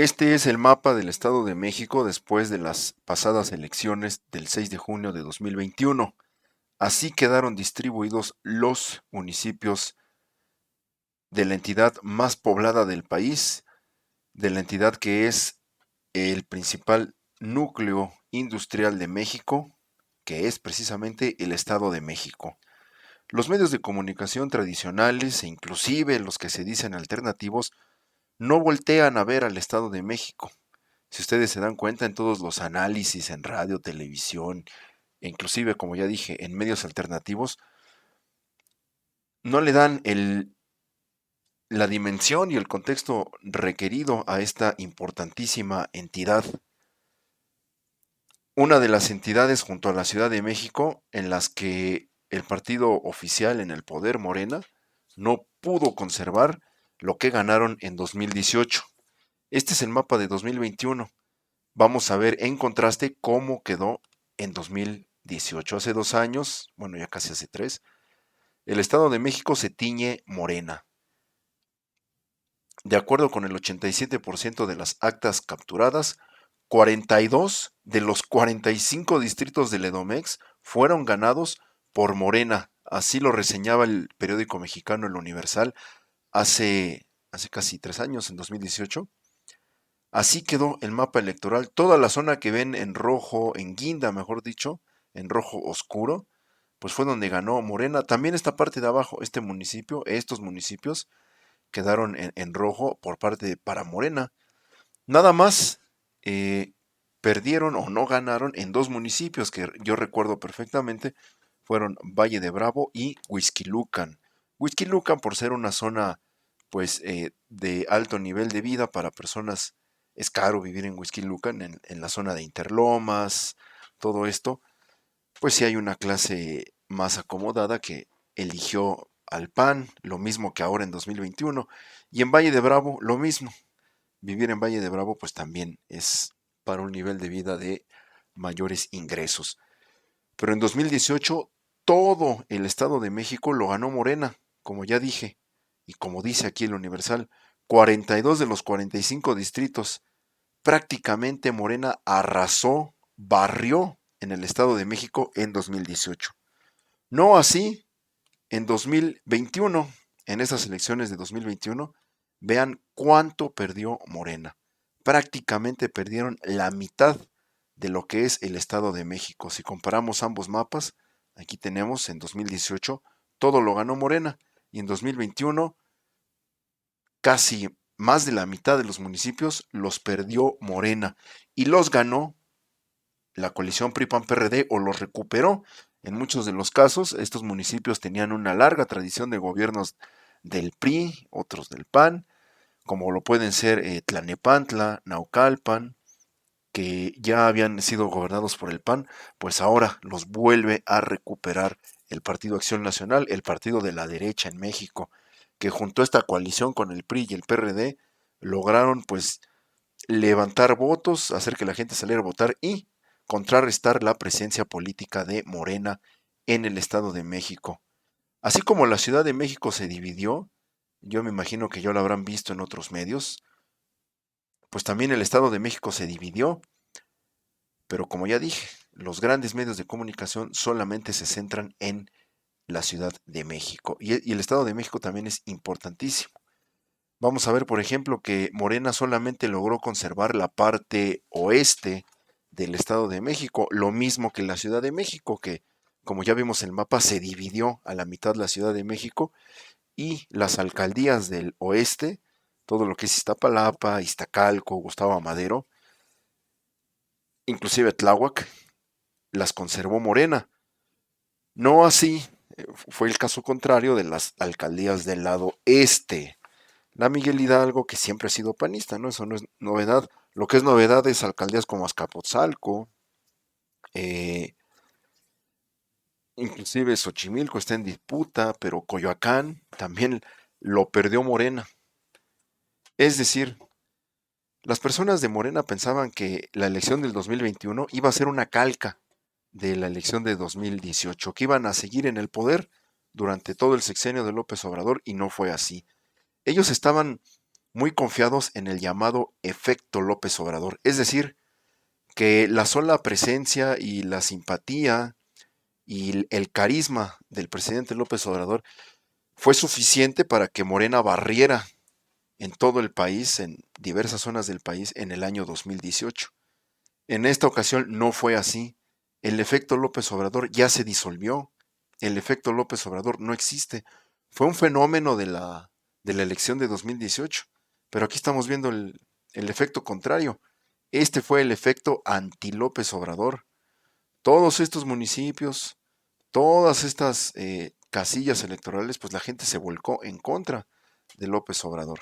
Este es el mapa del Estado de México después de las pasadas elecciones del 6 de junio de 2021. Así quedaron distribuidos los municipios de la entidad más poblada del país, de la entidad que es el principal núcleo industrial de México, que es precisamente el Estado de México. Los medios de comunicación tradicionales e inclusive los que se dicen alternativos no voltean a ver al Estado de México. Si ustedes se dan cuenta en todos los análisis en radio, televisión, e inclusive, como ya dije, en medios alternativos, no le dan la dimensión y el contexto requerido a esta importantísima entidad. Una de las entidades junto a la Ciudad de México en las que el partido oficial en el poder, Morena, no pudo conservar lo que ganaron en 2018. Este es el mapa de 2021. Vamos a ver en contraste cómo quedó en 2018. Hace 2 años, bueno, ya casi hace 3, el Estado de México se tiñe morena. De acuerdo con el 87% de las actas capturadas, 42 de los 45 distritos del Edomex fueron ganados por Morena. Así lo reseñaba el periódico mexicano El Universal hace casi 3 años, en 2018. Así quedó el mapa electoral. Toda la zona que ven en rojo, en guinda, mejor dicho, en rojo oscuro, pues fue donde ganó Morena. También esta parte de abajo, estos municipios quedaron en rojo por parte de para Morena. Nada más eh, perdieron o no ganaron en dos municipios que yo recuerdo perfectamente, fueron Valle de Bravo y Huixquilucan. Huixquilucan por ser una zona pues de alto nivel de vida para personas, es caro vivir en Huixquilucan, en la zona de Interlomas, todo esto, pues sí hay una clase más acomodada que eligió al PAN, lo mismo que ahora en 2021, y en Valle de Bravo lo mismo. Vivir en Valle de Bravo pues también es para un nivel de vida de mayores ingresos. Pero en 2018 todo el Estado de México lo ganó Morena, como ya dije, y como dice aquí el Universal, 42 de los 45 distritos. Prácticamente Morena arrasó, barrió en el Estado de México en 2018. No así en 2021, en esas elecciones de 2021, vean cuánto perdió Morena. Prácticamente perdieron la mitad de lo que es el Estado de México. Si comparamos ambos mapas, aquí tenemos en 2018 todo lo ganó Morena y en 2021 casi más de la mitad de los municipios los perdió Morena y los ganó la coalición PRI-PAN-PRD o los recuperó. En muchos de los casos, estos municipios tenían una larga tradición de gobiernos del PRI, otros del PAN, como lo pueden ser Tlanepantla, Naucalpan, que ya habían sido gobernados por el PAN, pues ahora los vuelve a recuperar el Partido Acción Nacional, el partido de la derecha en México, que junto a esta coalición con el PRI y el PRD lograron pues levantar votos, hacer que la gente saliera a votar y contrarrestar la presencia política de Morena en el Estado de México. Así como la Ciudad de México se dividió, yo me imagino que ya lo habrán visto en otros medios, pues también el Estado de México se dividió, pero como ya dije, los grandes medios de comunicación solamente se centran en la Ciudad de México y el Estado de México también es importantísimo. Vamos a ver, por ejemplo, que Morena solamente logró conservar la parte oeste del Estado de México, lo mismo que la Ciudad de México, que como ya vimos en el mapa, se dividió a la mitad la Ciudad de México y las alcaldías del oeste, todo lo que es Iztapalapa, Iztacalco, Gustavo Amadero, inclusive Tláhuac, las conservó Morena. No así fue el caso contrario de las alcaldías del lado este. La Miguel Hidalgo, que siempre ha sido panista, ¿no? Eso no es novedad. Lo que es novedad es alcaldías como Azcapotzalco, eh, inclusive Xochimilco está en disputa, pero Coyoacán también lo perdió Morena. Es decir, las personas de Morena pensaban que la elección del 2021 iba a ser una calca de la elección de 2018, que iban a seguir en el poder durante todo el sexenio de López Obrador y no fue así. Ellos estaban muy confiados en el llamado efecto López Obrador. Es decir, que la sola presencia y la simpatía y el carisma del presidente López Obrador fue suficiente para que Morena barriera en todo el país, en diversas zonas del país, en el año 2018. En esta ocasión no fue así. El efecto López Obrador ya se disolvió. El efecto López Obrador no existe. Fue un fenómeno de la elección de 2018. Pero aquí estamos viendo el efecto contrario. Este fue el efecto anti-López Obrador. Todos estos municipios, todas estas casillas electorales, pues la gente se volcó en contra de López Obrador.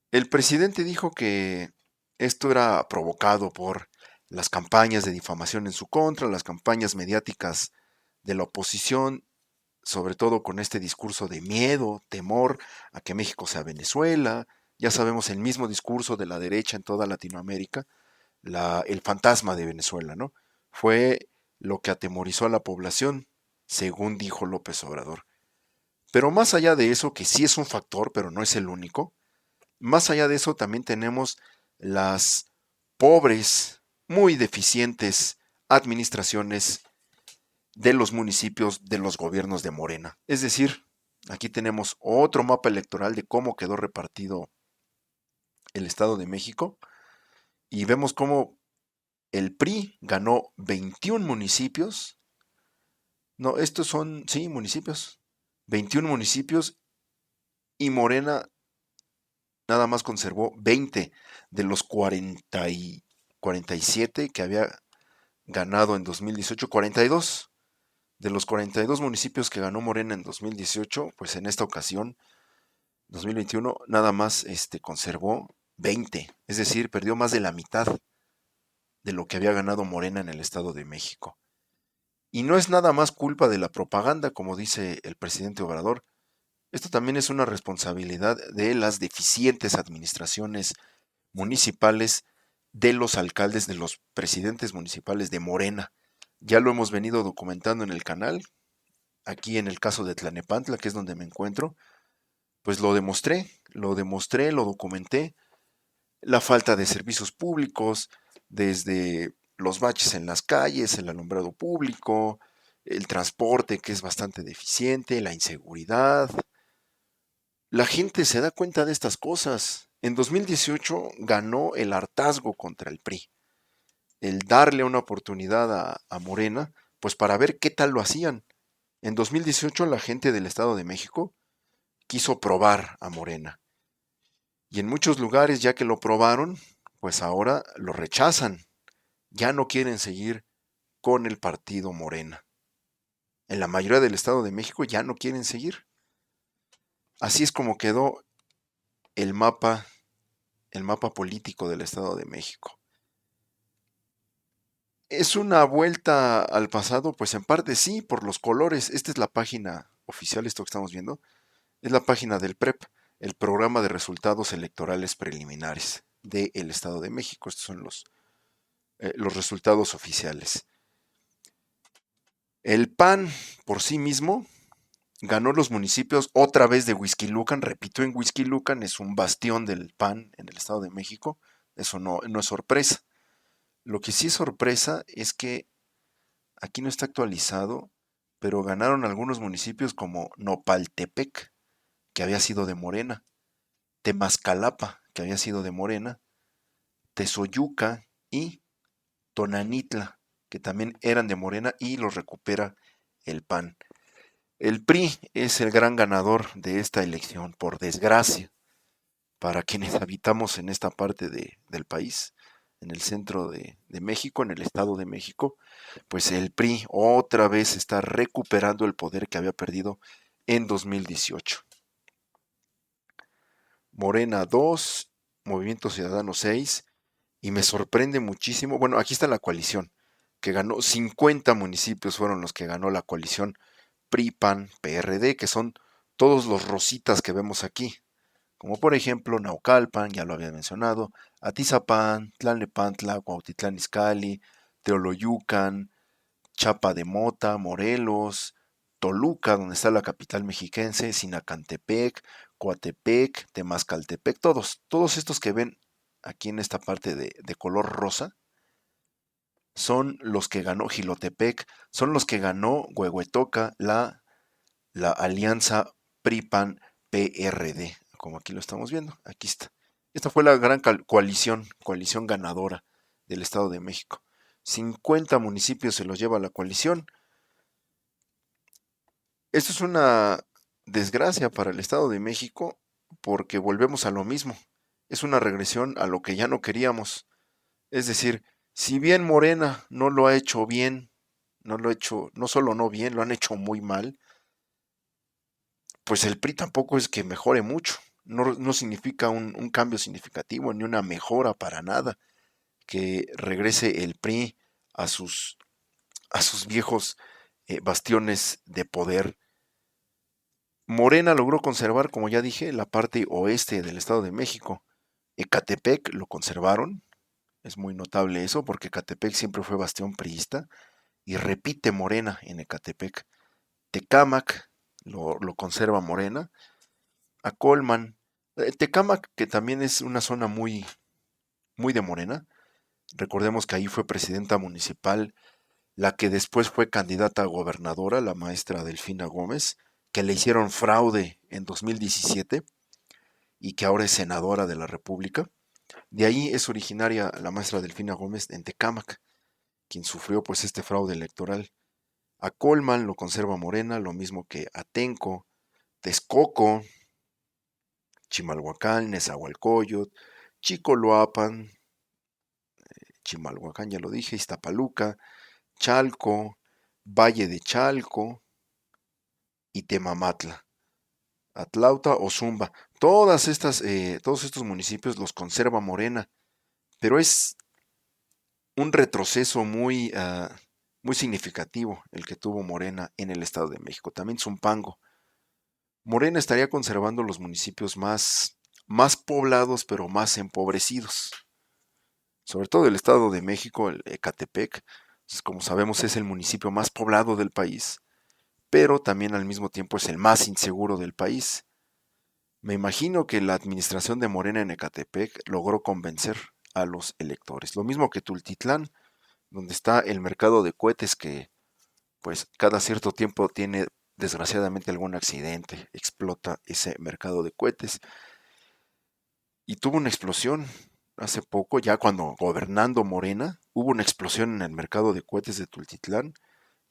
El presidente dijo que esto era provocado por las campañas de difamación en su contra, las campañas mediáticas de la oposición, sobre todo con este discurso de miedo, temor a que México sea Venezuela. Ya sabemos el mismo discurso de la derecha en toda Latinoamérica, el fantasma de Venezuela, ¿no? Fue lo que atemorizó a la población, según dijo López Obrador. Pero más allá de eso, que sí es un factor, pero no es el único, más allá de eso también tenemos las pobres, muy deficientes administraciones de los municipios de los gobiernos de Morena. Es decir, aquí tenemos otro mapa electoral de cómo quedó repartido el Estado de México y vemos cómo el PRI ganó 21 municipios. No, estos son, sí, municipios. 21 municipios y Morena nada más conservó 20 de los 47 que había ganado en 2018. 42 de los 42 municipios que ganó Morena en 2018, pues en esta ocasión, 2021, nada más conservó 20. Es decir, perdió más de la mitad de lo que había ganado Morena en el Estado de México. Y no es nada más culpa de la propaganda, como dice el presidente Obrador. Esto también es una responsabilidad de las deficientes administraciones municipales, de los alcaldes, de los presidentes municipales de Morena. Ya lo hemos venido documentando en el canal. Aquí en el caso de Tlanepantla, que es donde me encuentro, pues lo documenté. La falta de servicios públicos, desde los baches en las calles, el alumbrado público, el transporte que es bastante deficiente, la inseguridad. La gente se da cuenta de estas cosas. En 2018 ganó el hartazgo contra el PRI, el darle una oportunidad a Morena, pues para ver qué tal lo hacían. En 2018 la gente del Estado de México quiso probar a Morena. Y en muchos lugares, ya que lo probaron, pues ahora lo rechazan. Ya no quieren seguir con el partido Morena. En la mayoría del Estado de México ya no quieren seguir. Así es como quedó el mapa, el mapa político del Estado de México. Es una vuelta al pasado, pues en parte sí, por los colores. Esta es la página oficial, esto que estamos viendo. Es la página del PREP, el Programa de Resultados Electorales Preliminares del Estado de México. Estos son los resultados oficiales. El PAN por sí mismo ganó los municipios otra vez de Huixquilucan, repito, en Huixquilucan es un bastión del PAN en el Estado de México, eso no es sorpresa. Lo que sí es sorpresa es que aquí no está actualizado, pero ganaron algunos municipios como Nopaltepec, que había sido de Morena, Temascalapa, que había sido de Morena, Tezoyuca y Tonanitla, que también eran de Morena y los recupera el PAN. El PRI es el gran ganador de esta elección, por desgracia, para quienes habitamos en esta parte del país, en el centro de México, en el Estado de México, pues el PRI otra vez está recuperando el poder que había perdido en 2018. Morena 2, Movimiento Ciudadano 6, y me sorprende muchísimo, bueno, aquí está la coalición, que ganó 50 municipios, fueron los que ganó la coalición PRI, PAN, PRD, que son todos los rositas que vemos aquí, como por ejemplo Naucalpan, ya lo había mencionado, Atizapán, Tlalnepantla, Cuautitlán Izcalli, Teoloyucan, Chapa de Mota, Morelos, Toluca, donde está la capital mexiquense, Sinacantepec, Coatepec, Temascaltepec, todos estos que ven aquí en esta parte de color rosa, son los que ganó Jilotepec, son los que ganó Huehuetoca, la alianza PRI-PAN-PRD, como aquí lo estamos viendo, aquí está. Esta fue la gran coalición ganadora del Estado de México. 50 municipios se los lleva la coalición. Esto es una desgracia para el Estado de México porque volvemos a lo mismo. Es una regresión a lo que ya no queríamos. Es decir, si bien Morena no lo ha hecho bien, no lo ha hecho, no solo no bien, lo han hecho muy mal, pues el PRI tampoco es que mejore mucho. No significa un cambio significativo ni una mejora para nada. Que regrese el PRI a sus viejos bastiones de poder. Morena logró conservar, como ya dije, la parte oeste del Estado de México. Ecatepec lo conservaron. Es muy notable eso porque Ecatepec siempre fue bastión priista y repite Morena en Ecatepec. Tecámac lo conserva Morena. Acolman. Tecámac, que también es una zona muy, muy de Morena. Recordemos que ahí fue presidenta municipal la que después fue candidata a gobernadora, la maestra Delfina Gómez, que le hicieron fraude en 2017 y que ahora es senadora de la República. De ahí es originaria la maestra Delfina Gómez en Tecámac, quien sufrió pues este fraude electoral. A Colman lo conserva Morena, lo mismo que Atenco, Texcoco, Chimalhuacán, Nezahualcóyotl, Chicoloapan, Chimalhuacán ya lo dije, Iztapaluca, Chalco, Valle de Chalco y Temamatla, Atlauta o Zumba. Todos estos municipios los conserva Morena, pero es un retroceso muy significativo el que tuvo Morena en el Estado de México. También Zumpango. Morena estaría conservando los municipios más poblados, pero más empobrecidos. Sobre todo el Estado de México, el Ecatepec, pues, como sabemos, es el municipio más poblado del país, pero también al mismo tiempo es el más inseguro del país. Me imagino que la administración de Morena en Ecatepec logró convencer a los electores. Lo mismo que Tultitlán, donde está el mercado de cohetes que pues cada cierto tiempo tiene desgraciadamente algún accidente, explota ese mercado de cohetes y tuvo una explosión hace poco, ya cuando gobernando Morena, hubo una explosión en el mercado de cohetes de Tultitlán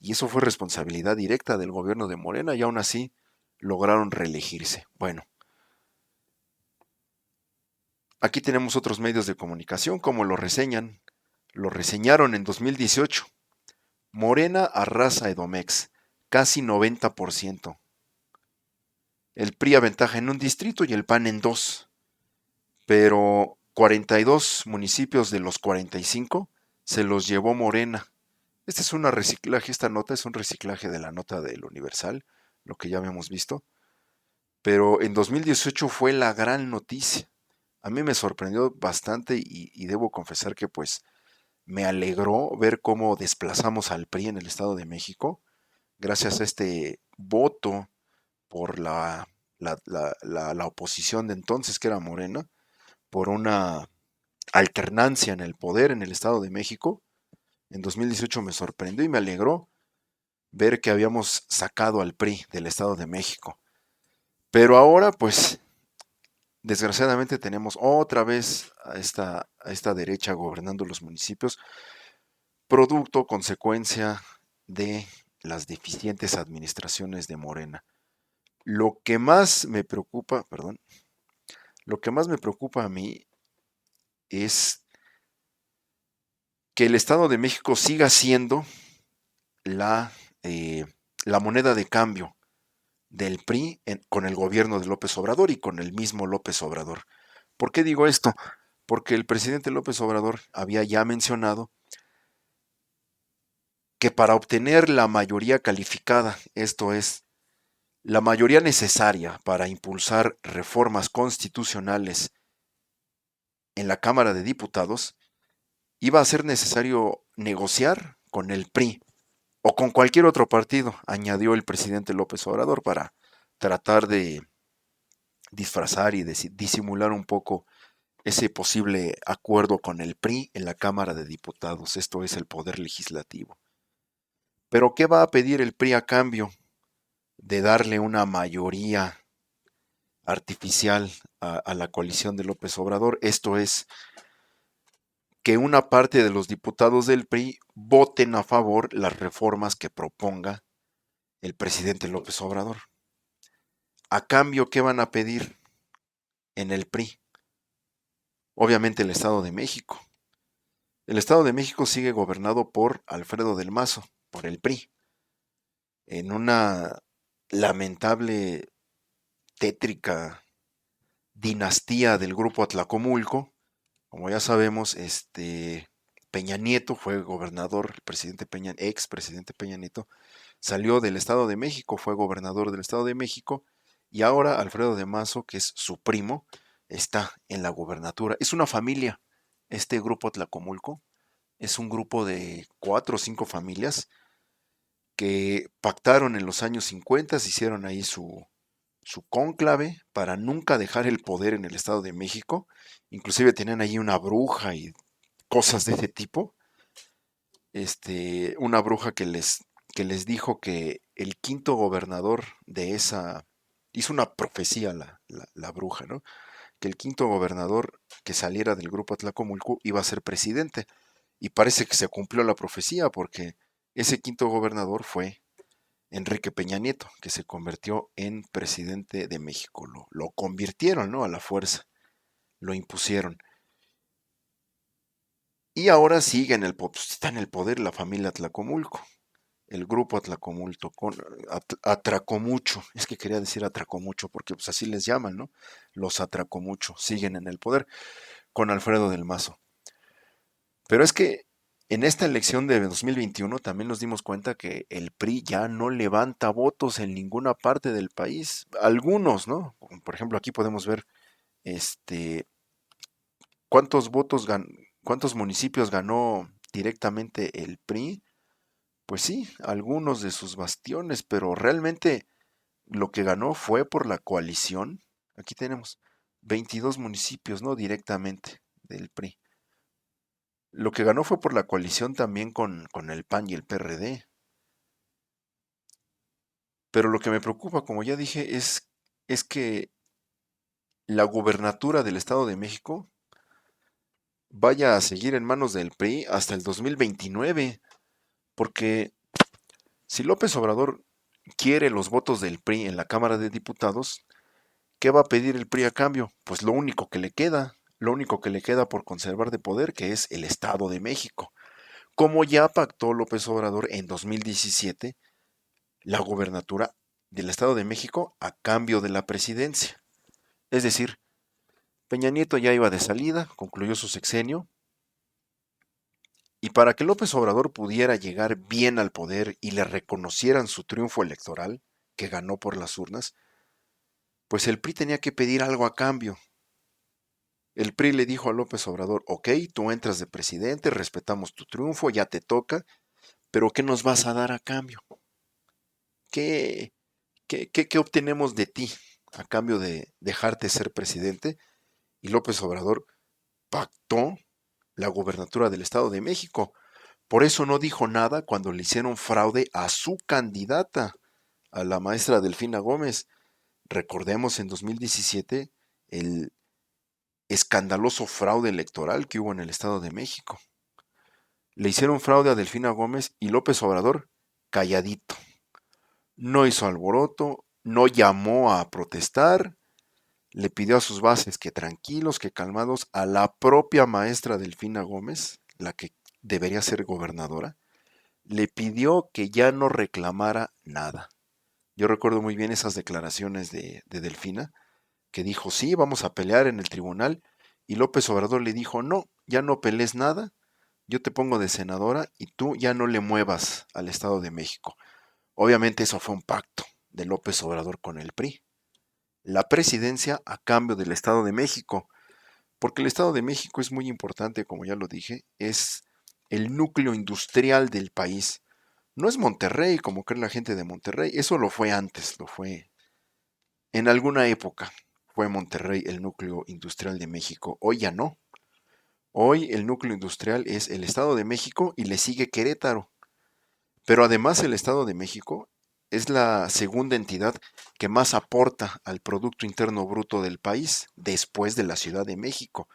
y eso fue responsabilidad directa del gobierno de Morena y aún así lograron reelegirse. Bueno, aquí tenemos otros medios de comunicación como lo reseñan. Lo reseñaron en 2018. Morena arrasa Edomex, casi 90%. El PRI aventaja en un distrito y el PAN en dos. Pero 42 municipios de los 45 se los llevó Morena. Este es un reciclaje, esta nota es un reciclaje de la nota del Universal, lo que ya habíamos visto. Pero en 2018 fue la gran noticia. A mí me sorprendió bastante y debo confesar que pues me alegró ver cómo desplazamos al PRI en el Estado de México, gracias a este voto por la oposición de entonces, que era Morena, por una alternancia en el poder en el Estado de México. En 2018 me sorprendió y me alegró ver que habíamos sacado al PRI del Estado de México. Pero ahora, pues, desgraciadamente tenemos otra vez a esta derecha gobernando los municipios, producto, consecuencia de las deficientes administraciones de Morena. Lo que más me preocupa, perdón, lo que más me preocupa a mí es que el Estado de México siga siendo la, eh, la moneda de cambio del PRI con el gobierno de López Obrador y con el mismo López Obrador. ¿Por qué digo esto? Porque el presidente López Obrador había ya mencionado que para obtener la mayoría calificada, esto es, la mayoría necesaria para impulsar reformas constitucionales en la Cámara de Diputados, iba a ser necesario negociar con el PRI o con cualquier otro partido, añadió el presidente López Obrador, para tratar disfrazar y disimular un poco ese posible acuerdo con el PRI en la Cámara de Diputados, esto es el Poder Legislativo. Pero ¿qué va a pedir el PRI a cambio de darle una mayoría artificial a la coalición de López Obrador? Esto es, que una parte de los diputados del PRI voten a favor las reformas que proponga el presidente López Obrador. A cambio, ¿qué van a pedir en el PRI? Obviamente el Estado de México. El Estado de México sigue gobernado por Alfredo del Mazo, por el PRI, en una lamentable, tétrica dinastía del grupo Atlacomulco. Como ya sabemos, Peña Nieto fue gobernador, el presidente Peña, ex presidente Peña Nieto, salió del Estado de México, fue gobernador del Estado de México, y ahora Alfredo de Mazo, que es su primo, está en la gubernatura. Es una familia, este grupo Atlacomulco, es un grupo de 4 o 5 familias que pactaron en los años 50, hicieron ahí su cónclave para nunca dejar el poder en el Estado de México. Inclusive tenían ahí una bruja y cosas de ese tipo. Una bruja que les dijo que el quinto gobernador de esa, hizo una profecía la bruja, ¿no? Que el quinto gobernador que saliera del grupo Atlacomulco iba a ser presidente. Y parece que se cumplió la profecía porque ese quinto gobernador fue Enrique Peña Nieto, que se convirtió en presidente de México. Lo convirtieron, ¿no? A la fuerza, lo impusieron. Y ahora sigue está en el poder la familia Atlacomulco, el grupo Atlacomulco, Atracomucho, es que quería decir Atracomucho, porque pues así les llaman, ¿no? Los Atracomucho siguen en el poder con Alfredo del Mazo. Pero es que en esta elección de 2021 también nos dimos cuenta que el PRI ya no levanta votos en ninguna parte del país. Algunos, ¿no? Por ejemplo, aquí podemos ver este cuántos cuántos municipios ganó directamente el PRI. Pues sí, algunos de sus bastiones, pero realmente lo que ganó fue por la coalición. Aquí tenemos 22 municipios, ¿no? Directamente del PRI. Lo que ganó fue por la coalición también con el PAN y el PRD. Pero lo que me preocupa, como ya dije, es que la gubernatura del Estado de México vaya a seguir en manos del PRI hasta el 2029. Porque si López Obrador quiere los votos del PRI en la Cámara de Diputados, ¿qué va a pedir el PRI a cambio? Pues lo único que le queda por conservar de poder, que es el Estado de México. Como ya pactó López Obrador en 2017 la gobernatura del Estado de México a cambio de la presidencia. Es decir, Peña Nieto ya iba de salida, concluyó su sexenio, y para que López Obrador pudiera llegar bien al poder y le reconocieran su triunfo electoral, que ganó por las urnas, pues el PRI tenía que pedir algo a cambio. El PRI le dijo a López Obrador, ok, tú entras de presidente, respetamos tu triunfo, ya te toca, pero ¿qué nos vas a dar a cambio? ¿Qué, qué obtenemos de ti a cambio de dejarte ser presidente? Y López Obrador pactó la gobernatura del Estado de México. Por eso no dijo nada cuando le hicieron fraude a su candidata, a la maestra Delfina Gómez. Recordemos en 2017 el escandaloso fraude electoral que hubo en el Estado de México. Le hicieron fraude a Delfina Gómez y López Obrador calladito. No hizo alboroto, no llamó a protestar, le pidió a sus bases que tranquilos, que calmados, a la propia maestra Delfina Gómez, la que debería ser gobernadora, le pidió que ya no reclamara nada. Yo recuerdo muy bien esas declaraciones de Delfina, que dijo, sí, vamos a pelear en el tribunal, y López Obrador le dijo, no, ya no pelees nada, yo te pongo de senadora y tú ya no le muevas al Estado de México. Obviamente eso fue un pacto de López Obrador con el PRI. La presidencia a cambio del Estado de México, porque el Estado de México es muy importante, como ya lo dije, es el núcleo industrial del país. No es Monterrey, como cree la gente de Monterrey, eso lo fue antes, lo fue en alguna época, fue Monterrey el núcleo industrial de México. Hoy ya no. Hoy el núcleo industrial es el Estado de México y le sigue Querétaro. Pero además el Estado de México es la segunda entidad que más aporta al Producto Interno Bruto del país después de la Ciudad de México.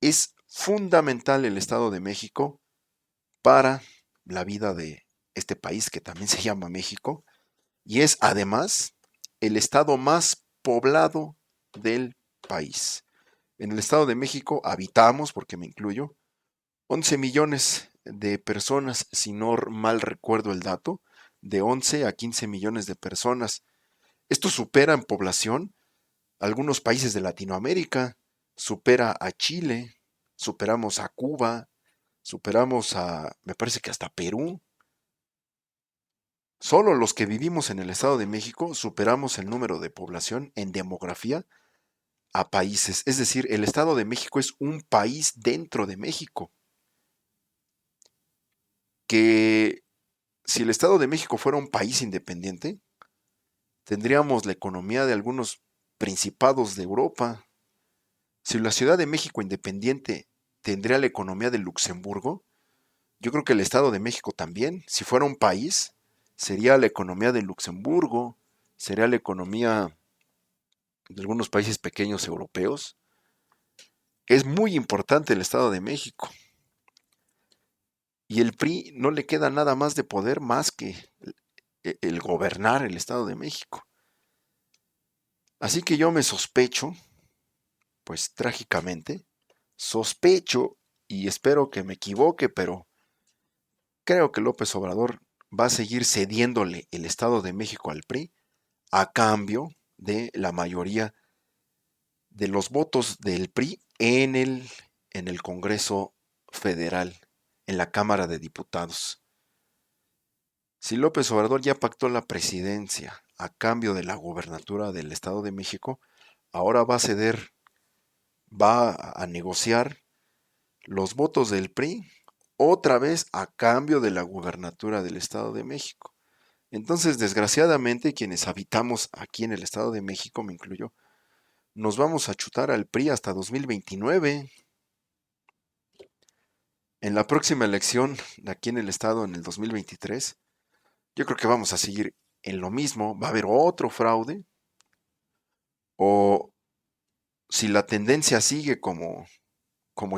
Es fundamental el Estado de México para la vida de este país que también se llama México y es además el estado más poblado del país. En el Estado de México habitamos, porque me incluyo, 11 millones de personas, si no mal recuerdo el dato, de 11 a 15 millones de personas. Esto supera en población algunos países de Latinoamérica, supera a Chile, superamos a Cuba, superamos a, me parece que hasta Perú. Solo los que vivimos en el Estado de México superamos el número de población en demografía a países. Es decir, el Estado de México es un país dentro de México. Que si el Estado de México fuera un país independiente, tendríamos la economía de algunos principados de Europa. Si la Ciudad de México independiente tendría la economía de Luxemburgo, yo creo que el Estado de México también, si fuera un país, sería la economía de Luxemburgo, sería la economía de algunos países pequeños europeos. Es muy importante el Estado de México. Y el PRI no le queda nada más de poder más que el gobernar el Estado de México. Así que yo me sospecho, pues trágicamente, sospecho y espero que me equivoque, pero creo que López Obrador va a seguir cediéndole el Estado de México al PRI a cambio de la mayoría de los votos del PRI en el Congreso Federal, en la Cámara de Diputados. Si López Obrador ya pactó la presidencia a cambio de la gobernatura del Estado de México, ahora va a ceder, va a negociar los votos del PRI otra vez a cambio de la gubernatura del Estado de México. Entonces, desgraciadamente, quienes habitamos aquí en el Estado de México, me incluyo, nos vamos a chutar al PRI hasta 2029. En la próxima elección aquí en el Estado, en el 2023, yo creo que vamos a seguir en lo mismo. Va a haber otro fraude. O si la tendencia sigue como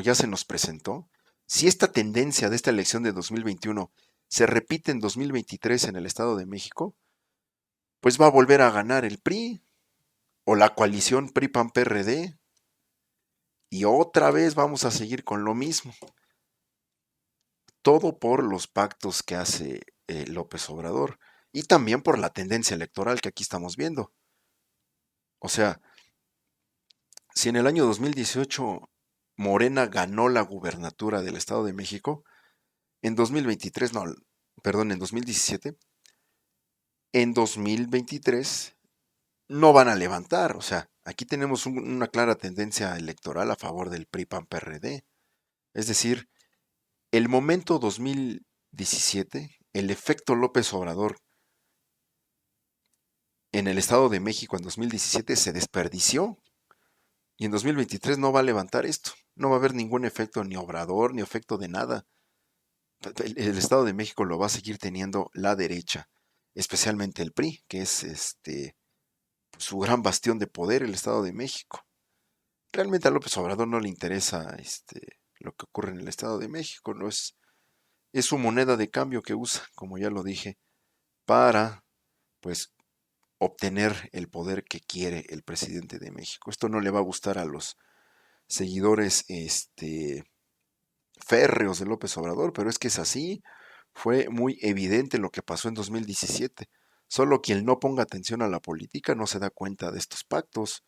ya se nos presentó, si esta tendencia de esta elección de 2021 se repite en 2023 en el Estado de México, pues va a volver a ganar el PRI o la coalición PRI-PAN-PRD y otra vez vamos a seguir con lo mismo. Todo por los pactos que hace López Obrador y también por la tendencia electoral que aquí estamos viendo. O sea, si en el año 2018 Morena ganó la gubernatura del Estado de México, en 2023, no, perdón, en 2017, en 2023 no van a levantar. O sea, aquí tenemos una clara tendencia electoral a favor del PRI-PAN-PRD. Es decir, el momento 2017, el efecto López Obrador en el Estado de México en 2017 se desperdició y en 2023 no va a levantar esto. No va a haber ningún efecto ni Obrador ni efecto de nada. El Estado de México lo va a seguir teniendo la derecha, especialmente el PRI, que es su gran bastión de poder, el Estado de México. Realmente a López Obrador no le interesa lo que ocurre en el Estado de México, no es su moneda de cambio que usa, como ya lo dije, para pues obtener el poder que quiere el presidente de México. Esto no le va a gustar a los seguidores férreos de López Obrador, pero es que es así. Fue muy evidente lo que pasó en 2017. Solo quien no ponga atención a la política no se da cuenta de estos pactos,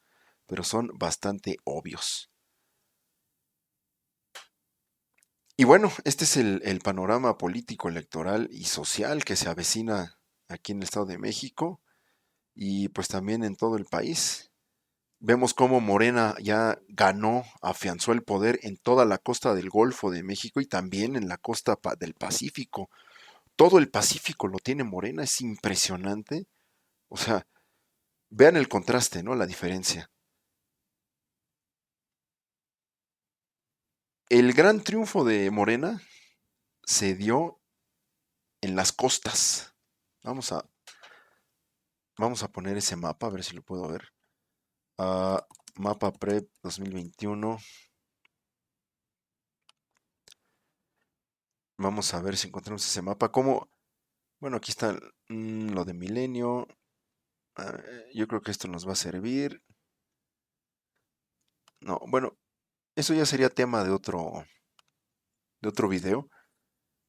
pero son bastante obvios. Y bueno, este es el panorama político, electoral y social que se avecina aquí en el Estado de México y pues también en todo el país. Vemos cómo Morena ya ganó, afianzó el poder en toda la costa del Golfo de México y también en la costa del Pacífico. Todo el Pacífico lo tiene Morena, es impresionante. O sea, Vean el contraste, ¿no? La diferencia. El gran triunfo de Morena se dio en las costas. Vamos a, vamos a poner ese mapa, a ver si lo puedo ver. Ah, mapa PREP 2021. Vamos a ver si encontramos ese mapa. ¿Cómo? Bueno, aquí está lo de Milenio. Yo creo que esto nos va a servir. No, bueno, eso ya sería tema de otro video.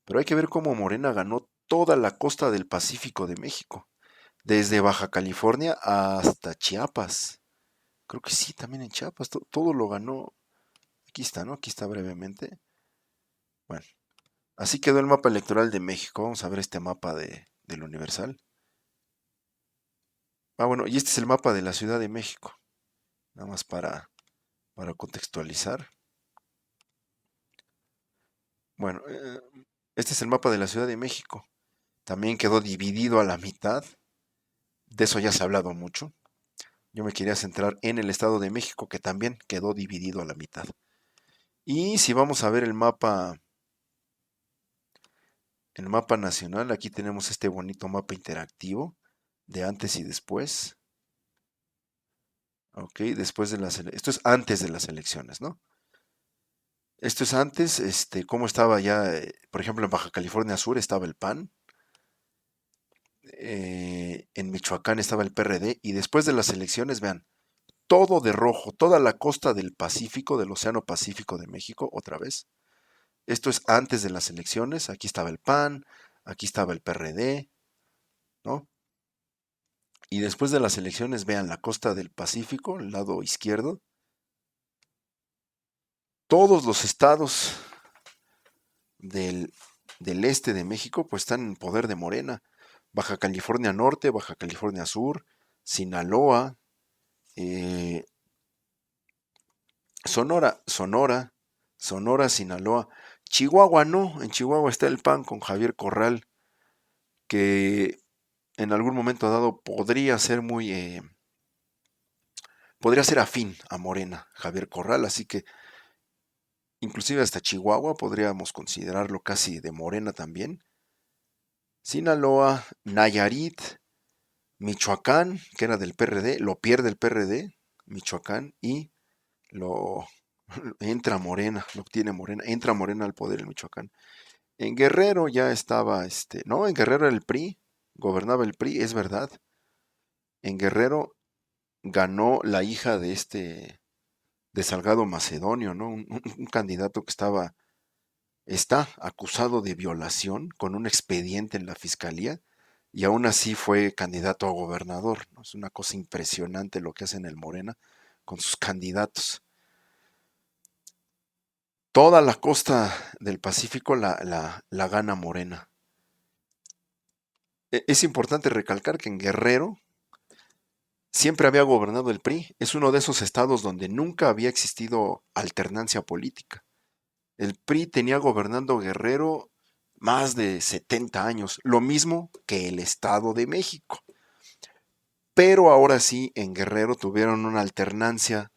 Pero hay que ver cómo Morena ganó toda la costa del Pacífico de México. Desde Baja California hasta Chiapas. Creo que sí, también en Chiapas. Todo lo ganó. Aquí está, ¿no? Aquí está brevemente. Bueno, así quedó el mapa electoral de México. Vamos a ver este mapa del Universal. Ah, bueno, y este es el mapa de la Ciudad de México. Nada más para contextualizar. Bueno, este es el mapa de la Ciudad de México. También quedó dividido a la mitad. De eso ya se ha hablado mucho. Yo me quería centrar en el Estado de México, que también quedó dividido a la mitad. Y si vamos a ver el mapa nacional, aquí tenemos este bonito mapa interactivo de antes y después. Ok, después de esto es antes de las elecciones, ¿no? Esto es antes, cómo estaba ya, por ejemplo, en Baja California Sur estaba el PAN, en Michoacán estaba el PRD, y después de las elecciones, vean, todo de rojo, toda la costa del Pacífico, del Océano Pacífico de México, otra vez. Esto es antes de las elecciones, aquí estaba el PAN, aquí estaba el PRD, ¿no? Y después de las elecciones, vean la costa del Pacífico, el lado izquierdo, todos los estados del, del este de México pues están en poder de Morena. Baja California Norte, Baja California Sur, Sinaloa, eh, Sonora, Sinaloa. Chihuahua no, en Chihuahua está el PAN con Javier Corral, que en algún momento dado podría ser afín a Morena, Javier Corral, así que inclusive hasta Chihuahua podríamos considerarlo casi de Morena también. Sinaloa, Nayarit, Michoacán, que era del PRD, lo pierde el PRD, Michoacán, y lo entra Morena, lo obtiene Morena, entra Morena al poder en Michoacán. En Guerrero ya estaba, no, en Guerrero era el PRI, gobernaba el PRI, es verdad. En Guerrero ganó la hija de Salgado Macedonio, ¿no? Un candidato que está acusado de violación con un expediente en la fiscalía y aún así fue candidato a gobernador, ¿no? Es una cosa impresionante lo que hacen el Morena con sus candidatos. Toda la costa del Pacífico la gana Morena. Es importante recalcar que en Guerrero siempre había gobernado el PRI. Es uno de esos estados donde nunca había existido alternancia política. El PRI tenía gobernando Guerrero más de 70 años, lo mismo que el Estado de México. Pero ahora sí, en Guerrero tuvieron una alternancia,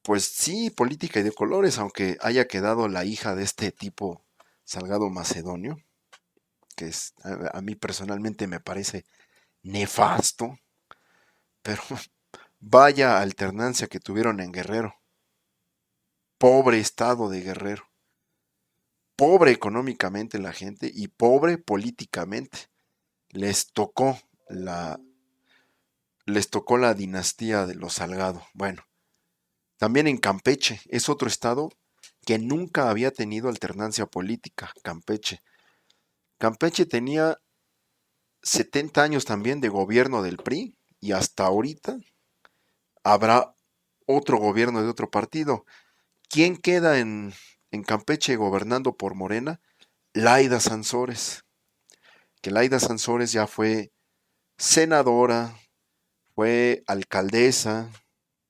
pues sí, política y de colores, aunque haya quedado la hija de este tipo, Salgado Macedonio, que a mí personalmente me parece nefasto, pero vaya alternancia que tuvieron en Guerrero. Pobre estado de Guerrero. Pobre económicamente la gente y pobre políticamente. Les tocó la, les tocó la dinastía de los Salgado. Bueno, también en Campeche, es otro estado que nunca había tenido alternancia política, Campeche. Campeche tenía 70 años también de gobierno del PRI y hasta ahorita habrá otro gobierno de otro partido. ¿Quién queda en Campeche gobernando por Morena? Laida Sansores, que Laida Sansores ya fue senadora, fue alcaldesa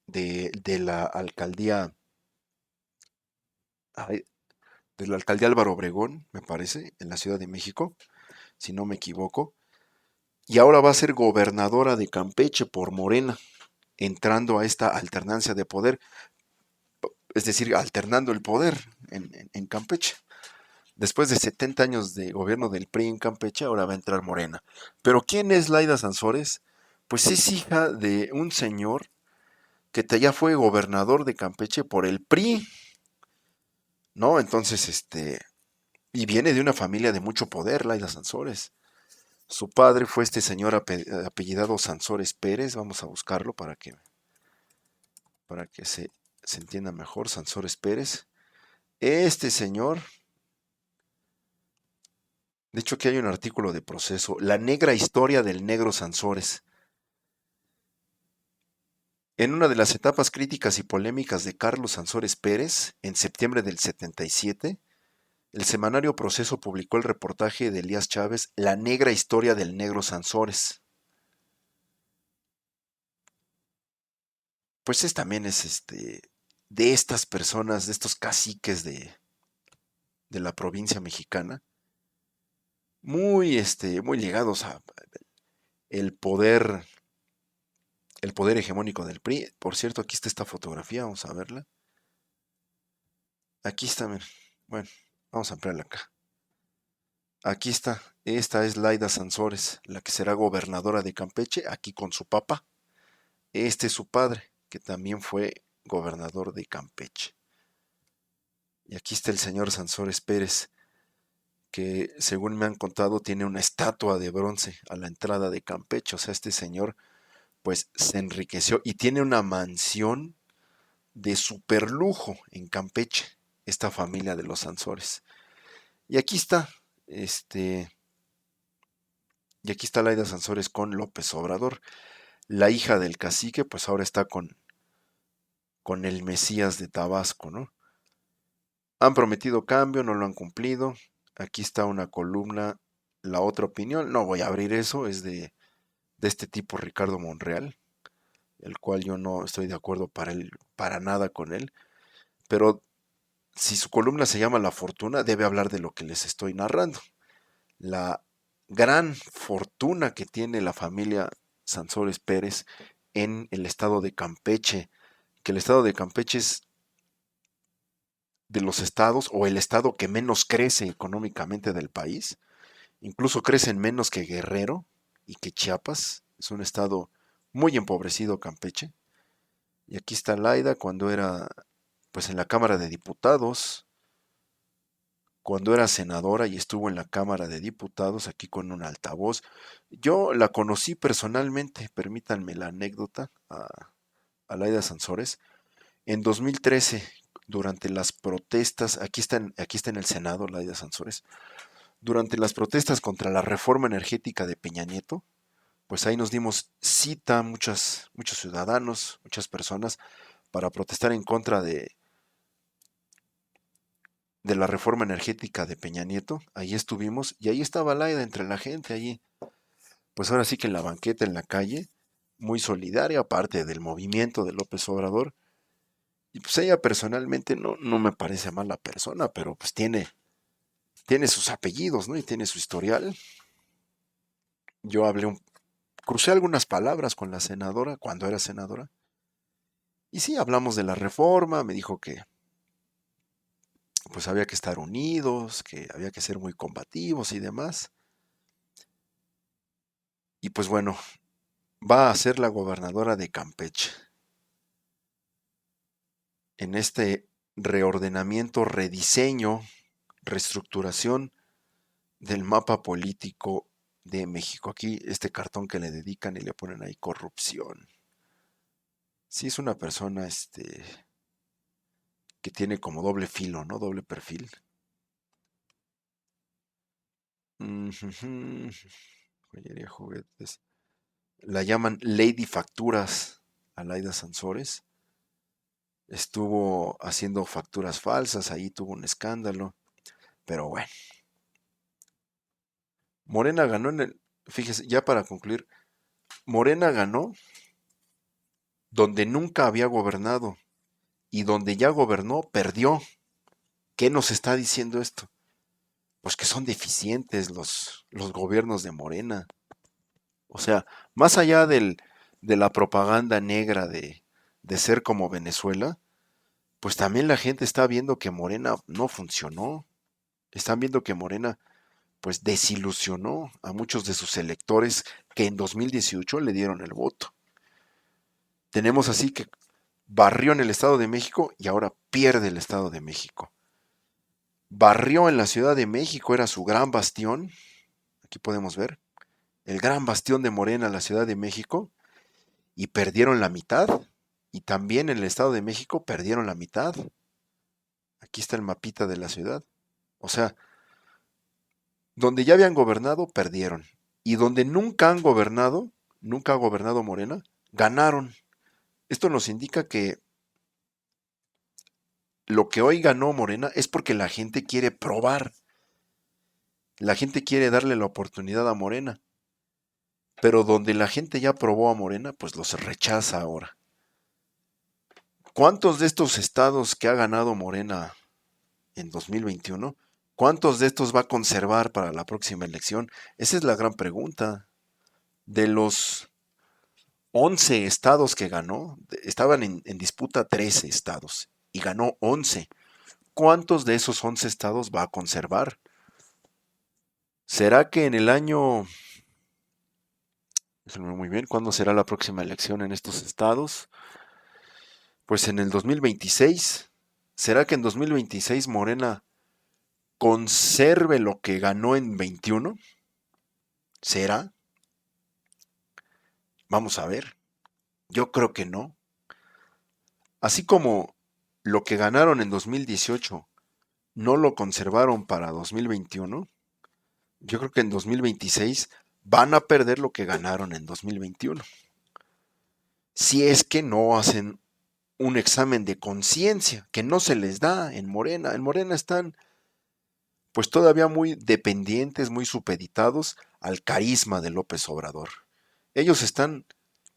de la alcaldía, ay, de la alcaldía Álvaro Obregón, me parece, en la Ciudad de México, si no me equivoco. y ahora va a ser gobernadora de Campeche por Morena, entrando a esta alternancia de poder, es decir, alternando el poder en Campeche. Después de 70 años de gobierno del PRI en Campeche, ahora va a entrar Morena. Pero ¿quién es Laida Sansores? Pues es hija de un señor que ya fue gobernador de Campeche por el PRI, ¿no? Entonces, y viene de una familia de mucho poder, Laida Sansores. Su padre fue este señor apellidado Sansores Pérez, vamos a buscarlo para que se entienda mejor, Sansores Pérez. Este señor, de hecho aquí hay un artículo de Proceso, La negra historia del negro Sansores. En una de las etapas críticas y polémicas de Carlos Sansores Pérez, en septiembre del 77, el semanario Proceso publicó el reportaje de Elías Chávez, La negra historia del negro Sansores. Pues también es de estas personas, de estos caciques de la provincia mexicana, muy ligados a el poder, el poder hegemónico del PRI. Por cierto, aquí está esta fotografía, vamos a verla. Aquí está, miren. Bueno, vamos a ampliarla acá. Aquí está, esta es Laida Sansores, la que será gobernadora de Campeche, aquí con su papá. Este es su padre, que también fue gobernador de Campeche. Y aquí está el señor Sansores Pérez, que según me han contado tiene una estatua de bronce a la entrada de Campeche. O sea, este señor pues se enriqueció y tiene una mansión de super lujo en Campeche, esta familia de los Sansores. Y aquí está, este, y aquí está Laida Sansores con López Obrador. La hija del cacique, pues ahora está con el Mesías de Tabasco, ¿no? Han prometido cambio, no lo han cumplido. Aquí está una columna, La Otra Opinión. No voy a abrir eso, es de este tipo Ricardo Monreal, el cual yo no estoy de acuerdo para nada con él. Pero si su columna se llama La Fortuna, debe hablar de lo que les estoy narrando. La gran fortuna que tiene la familia Sansores Pérez en el estado de Campeche, que el estado de Campeche es de los estados o el estado que menos crece económicamente del país. Incluso crecen menos que Guerrero y que Chiapas. Es un estado muy empobrecido Campeche. Y aquí está Laida cuando era pues en la Cámara de Diputados, cuando era senadora y estuvo en la Cámara de Diputados aquí con un altavoz. Yo la conocí personalmente, permítanme la anécdota, a Laida Sansores, en 2013, durante las protestas, aquí está en el Senado, Laida Sansores, durante las protestas contra la reforma energética de Peña Nieto, pues ahí nos dimos cita muchos ciudadanos, muchas personas, para protestar en contra de la reforma energética de Peña Nieto. Ahí estuvimos y ahí estaba Laida entre la gente, allí, pues ahora sí que en la banqueta, en la calle, muy solidaria, aparte del movimiento de López Obrador. Y pues ella personalmente no me parece mala persona, pero pues tiene sus apellidos, ¿no? Y tiene su historial. Yo crucé algunas palabras con la senadora cuando era senadora. Y sí, hablamos de la reforma, me dijo que pues había que estar unidos, que había que ser muy combativos y demás. Y pues bueno, va a ser la gobernadora de Campeche. En este reordenamiento, rediseño, reestructuración del mapa político de México. Aquí este cartón que le dedican y le ponen ahí corrupción. Sí es una persona que tiene como doble filo, ¿no? Doble perfil. Joyería, juguetes. La llaman Lady Facturas a Laida Sansores. Estuvo haciendo facturas falsas, ahí tuvo un escándalo. Pero bueno, Morena ganó fíjese, ya para concluir, Morena ganó donde nunca había gobernado y donde ya gobernó, perdió. ¿Qué nos está diciendo esto? Pues que son deficientes los gobiernos de Morena. O sea, más allá de la propaganda negra de ser como Venezuela, pues también la gente está viendo que Morena no funcionó. Están viendo que Morena pues desilusionó a muchos de sus electores que en 2018 le dieron el voto. Tenemos así que barrió en el Estado de México y ahora pierde el Estado de México. Barrió en la Ciudad de México, era su gran bastión, aquí podemos ver, el gran bastión de Morena, la Ciudad de México, y perdieron la mitad. Y también en el Estado de México perdieron la mitad. Aquí está el mapita de la ciudad. O sea, donde ya habían gobernado, perdieron. Y donde nunca ha gobernado Morena, ganaron. Esto nos indica que lo que hoy ganó Morena es porque la gente quiere probar. La gente quiere darle la oportunidad a Morena. Pero donde la gente ya probó a Morena, pues los rechaza ahora. ¿Cuántos de estos estados que ha ganado Morena en 2021, cuántos de estos va a conservar para la próxima elección? Esa es la gran pregunta. De los 11 estados que ganó, estaban en disputa 13 estados y ganó 11. ¿Cuántos de esos 11 estados va a conservar? ¿Será que en el año, no sé muy bien, cuándo será la próxima elección en estos estados? Pues en el 2026. ¿Será que en 2026 Morena conserve lo que ganó en 21? ¿Será? Vamos a ver. Yo creo que no. Así como lo que ganaron en 2018 no lo conservaron para 2021, yo creo que en 2026 van a perder lo que ganaron en 2021. Si es que no hacen un examen de conciencia, que no se les da en Morena. En Morena están pues todavía muy dependientes, muy supeditados al carisma de López Obrador. Ellos están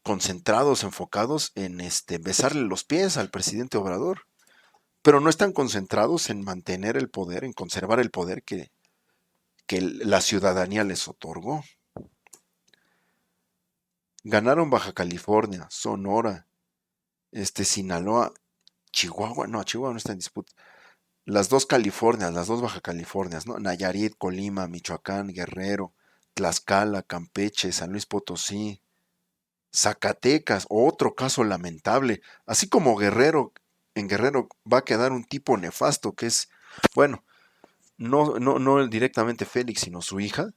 concentrados, enfocados en besarle los pies al presidente Obrador, pero no están concentrados en mantener el poder, en conservar el poder que la ciudadanía les otorgó. Ganaron Baja California, Sonora, Sinaloa, Chihuahua, no, Chihuahua no está en disputa. Las dos Californias, las dos Baja Californias, ¿no? Nayarit, Colima, Michoacán, Guerrero, Tlaxcala, Campeche, San Luis Potosí, Zacatecas, otro caso lamentable, así como Guerrero, en Guerrero va a quedar un tipo nefasto que es, bueno, no directamente Félix, sino su hija,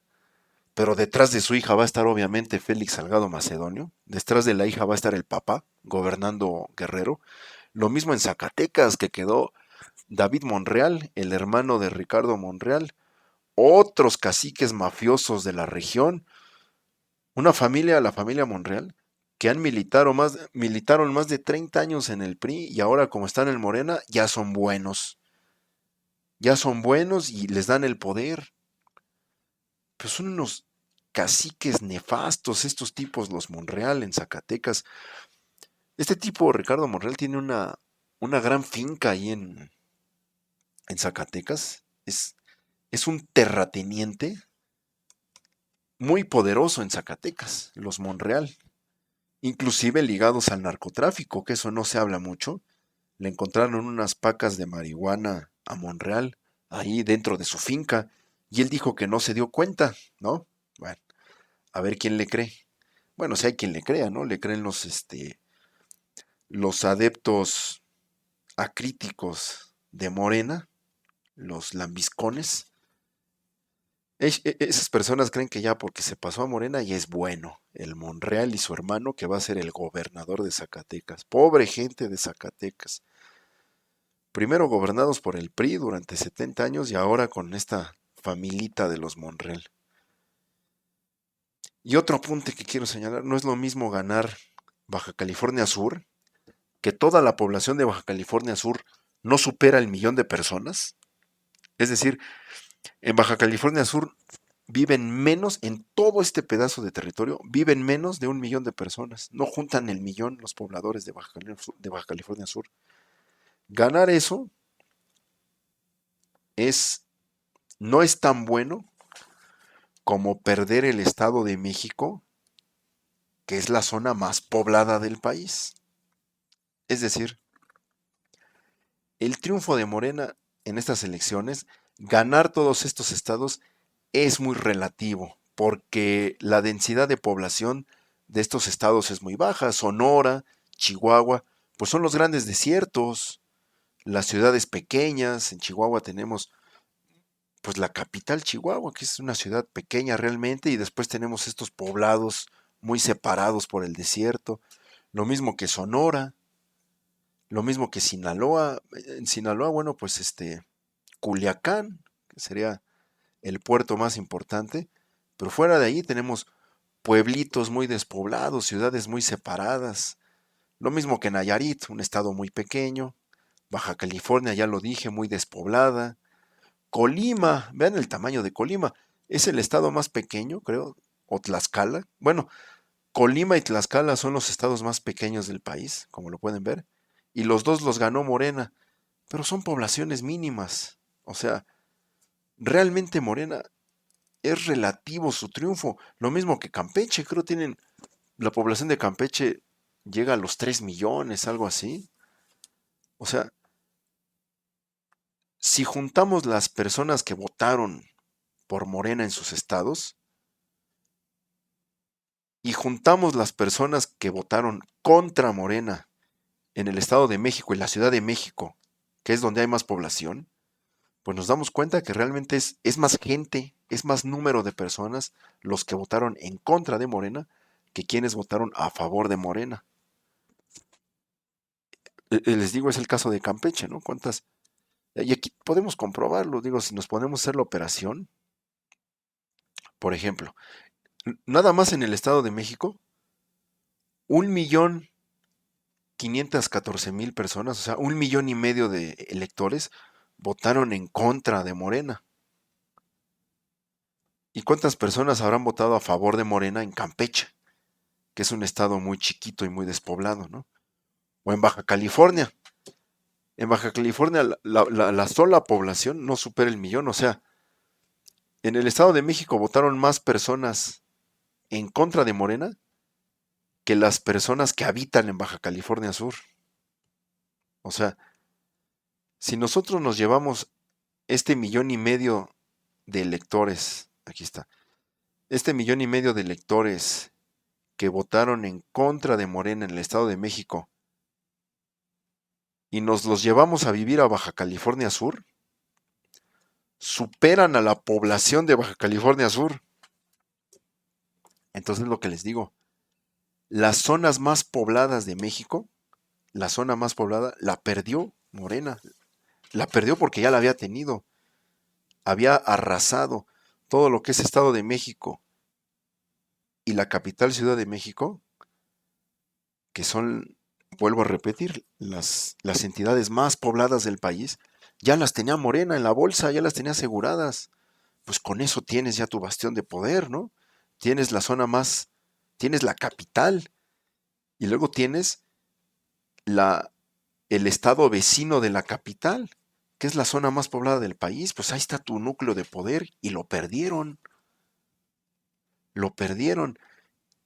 pero detrás de su hija va a estar obviamente Félix Salgado Macedonio, detrás de la hija va a estar el papá gobernando Guerrero, lo mismo en Zacatecas que quedó David Monreal, el hermano de Ricardo Monreal, otros caciques mafiosos de la región, una familia, la familia Monreal, que militaron más de 30 años en el PRI y ahora como están en Morena ya son buenos y les dan el poder. Pero son unos caciques nefastos estos tipos, los Monreal en Zacatecas. Este tipo, Ricardo Monreal, tiene una gran finca ahí en Zacatecas. Es un terrateniente muy poderoso en Zacatecas, los Monreal, inclusive ligados al narcotráfico, que eso no se habla mucho. Le encontraron unas pacas de marihuana a Monreal, ahí dentro de su finca, y él dijo que no se dio cuenta, ¿no? Bueno, a ver quién le cree. Bueno, si hay quien le crea, ¿no? Le creen los adeptos acríticos de Morena, los lambiscones. Esas personas creen que ya porque se pasó a Morena ya es bueno. El Monreal y su hermano que va a ser el gobernador de Zacatecas. Pobre gente de Zacatecas. Primero gobernados por el PRI durante 70 años y ahora con esta familita de los Monreal. Y otro apunte que quiero señalar, no es lo mismo ganar Baja California Sur, que toda la población de Baja California Sur no supera el millón de personas. Es decir, en Baja California Sur viven menos, en todo este pedazo de territorio, viven menos de 1 millón de personas. No juntan el millón los pobladores de Baja California Sur. Ganar eso es, no es tan bueno como perder el Estado de México que es la zona más poblada del país. Es decir, el triunfo de Morena en estas elecciones, ganar todos estos estados es muy relativo, porque la densidad de población de estos estados es muy baja. Sonora, Chihuahua, pues son los grandes desiertos, las ciudades pequeñas. En Chihuahua tenemos pues la capital Chihuahua, que es una ciudad pequeña realmente, y después tenemos estos poblados muy separados por el desierto. Lo mismo que Sonora, lo mismo que Sinaloa. En Sinaloa, bueno, pues Culiacán, que sería el puerto más importante, pero fuera de ahí tenemos pueblitos muy despoblados, ciudades muy separadas. Lo mismo que Nayarit, un estado muy pequeño. Baja California, ya lo dije, muy despoblada. Colima, vean el tamaño de Colima. Es el estado más pequeño, creo, o Tlaxcala. Bueno, Colima y Tlaxcala son los estados más pequeños del país, como lo pueden ver. Y los dos los ganó Morena, pero son poblaciones mínimas. O sea, realmente Morena es relativo su triunfo. Lo mismo que Campeche, creo tienen, la población de Campeche llega a los 3 millones, algo así. O sea, si juntamos las personas que votaron por Morena en sus estados y juntamos las personas que votaron contra Morena en el Estado de México y la Ciudad de México, que es donde hay más población, pues nos damos cuenta que realmente es más gente, es más número de personas los que votaron en contra de Morena que quienes votaron a favor de Morena. Les digo, es el caso de Campeche, ¿no? ¿Cuántas? Y aquí podemos comprobarlo, digo, si nos ponemos a hacer la operación, por ejemplo, nada más en el Estado de México, 1.514.000 personas, o sea, 1,500,000 de electores votaron en contra de Morena. ¿Y cuántas personas habrán votado a favor de Morena en Campeche, que es un estado muy chiquito y muy despoblado, ¿no? O en Baja California. En Baja California la sola población no supera el millón, o sea, en el Estado de México votaron más personas en contra de Morena que las personas que habitan en Baja California Sur. O sea, si nosotros nos llevamos este 1,500,000 de electores, aquí está, este 1,500,000 de electores que votaron en contra de Morena en el Estado de México y nos los llevamos a vivir a Baja California Sur, superan a la población de Baja California Sur. Entonces lo que les digo, las zonas más pobladas de México, la zona más poblada, la perdió Morena. La perdió porque ya la había tenido. Había arrasado todo lo que es Estado de México y la capital Ciudad de México, que son, vuelvo a repetir, las entidades más pobladas del país, ya las tenía Morena en la bolsa, ya las tenía aseguradas. Pues con eso tienes ya tu bastión de poder, ¿no? Tienes la zona más, tienes la capital y luego tienes la, el estado vecino de la capital, que es la zona más poblada del país. Pues ahí está tu núcleo de poder y lo perdieron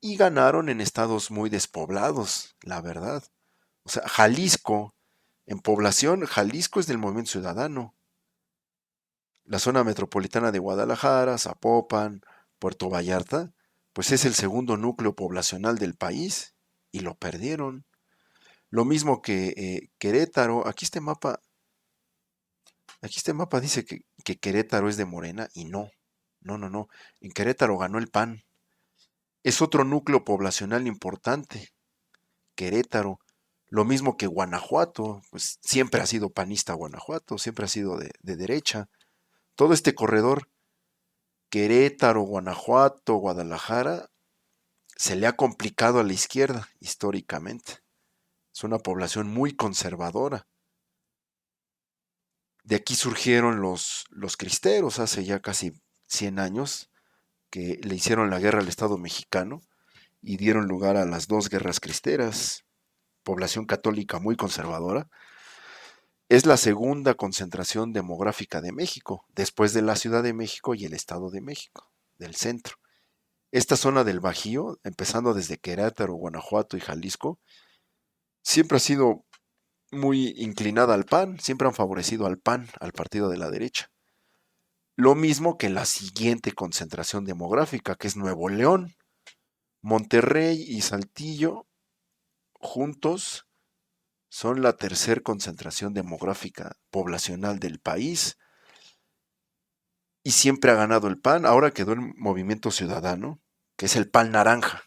y ganaron en estados muy despoblados, la verdad. O sea, Jalisco, en población, Jalisco es del Movimiento Ciudadano. La zona metropolitana de Guadalajara, Zapopan, Puerto Vallarta, pues es el segundo núcleo poblacional del país y lo perdieron. Lo mismo que Querétaro. Aquí este mapa dice que Querétaro es de Morena y no. No, no, no. En Querétaro ganó el PAN. Es otro núcleo poblacional importante. Querétaro. Lo mismo que Guanajuato, pues siempre ha sido panista Guanajuato, siempre ha sido de derecha. Todo este corredor, Querétaro, Guanajuato, Guadalajara, se le ha complicado a la izquierda históricamente. Es una población muy conservadora. De aquí surgieron los cristeros hace ya casi 100 años, que le hicieron la guerra al Estado mexicano y dieron lugar a las dos guerras cristeras, población católica muy conservadora. Es la segunda concentración demográfica de México, después de la Ciudad de México y el Estado de México, del centro. Esta zona del Bajío, empezando desde Querétaro, Guanajuato y Jalisco, siempre ha sido muy inclinada al PAN, siempre han favorecido al PAN, al partido de la derecha. Lo mismo que la siguiente concentración demográfica, que es Nuevo León. Monterrey y Saltillo juntos son la tercer concentración demográfica poblacional del país y siempre ha ganado el PAN. Ahora quedó el Movimiento Ciudadano, que es el PAN naranja.